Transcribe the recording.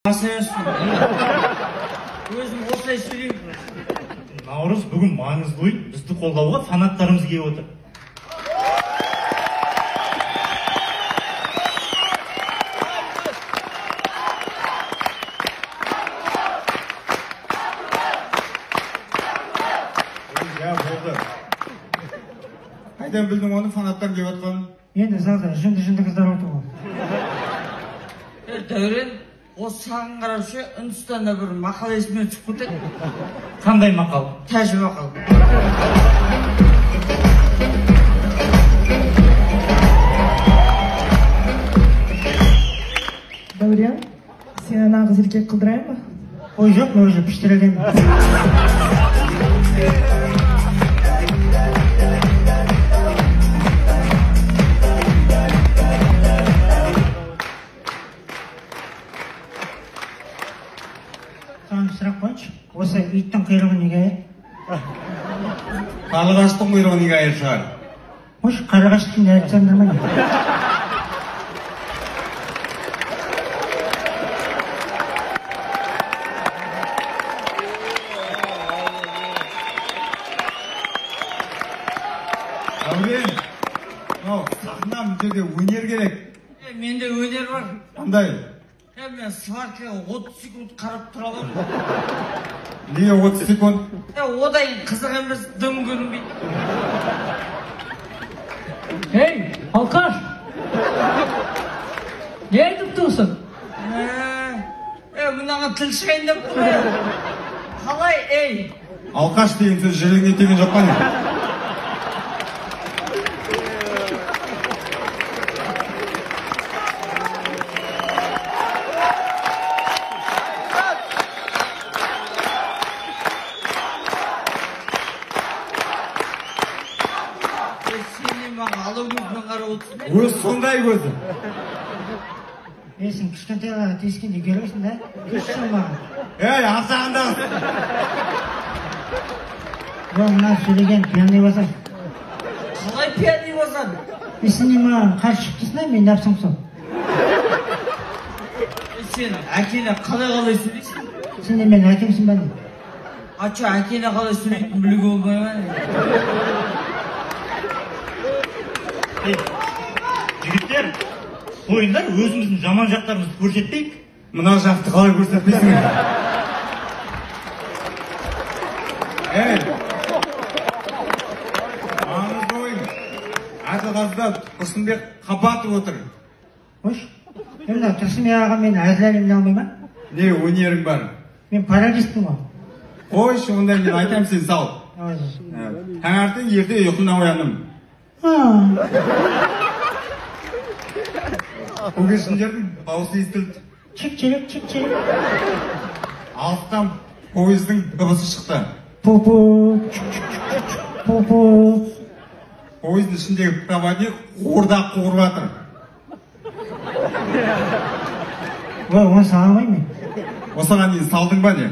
Өзім осылай сөйлеймін. Наурыз бүгін маңызды ой, бізді қолдауға фанаттарымыз келіп отыр. Болды. Қайдан білдің оны фанаттар келіп отқанын? Енді залда жынды қыздар отыр ғой. Дәурен, осы саған қараушы Үндістанда бір мақал есіме түсіп кетеді. Қандай мақал? Тәж мақал. Дәурен, сені нағыз еркек қылдырайын ба? Ой жоқ, мен уже піштірілген. Сұрақ қойшы, осы иттің құйрығы неге аяқ? Қарлығаштың құйрығы неге аяқ шығар? Қойшы, қарлығаштың не айтсаңдар ма не? Дәурен, сахна бұл жерде өнер керек. Менде өнер бар. Қандай? Мен сваркаға 30 секунд қарап тұра аламын. Неге 30 секунд? Одан қызық емес, дым көрінбейді. Ей, Алқаш! Не айтып тұрсың? Мынаған тіл шығайын деп тұр. Қалай, ей? Алқаш деген сөз жіліңе теген жоқ па не? Өз сондай көзі. Сен кішкентайға тескенде келесің да? Кешсің маған. Ей, асағында! Мына сөйлеген пианый басар. Қалай пианый басар? Сен маған қарсы шықтысың да, мен напсың сол. Сен әкені қалай сөйлейсің? Сен де мен әкемсің бәлі. Ача, әкені қалай сөйлейтін білуге болмай ма? Жігіттер, қойындар өзіміздің жаман жақтарымызды көрсетпейік. Мына жақты қалай көрсетпейсің? Ей! Маңызды ойын. Әдіғазда Тұрсынбек Қабатов отыр. Қош, енді Тұрсынбек аға мен әзіл әлеміне алмай ма? Не өнерің бар? Мен пародистпін ғой. Қойшы, онда мен айтам сен сал. Таңертең ерте ұйқымнан ояндым. Көгершіндердің дауысы естілді. Чик-чирик. Алыстан пойыздың дыбысы шықты. Пу-пу. Пойыздың ішіндегі проводник қуырдақ қуырып жатыр. Оны сала алмаймын мен. Осыған дейін салдың ба не?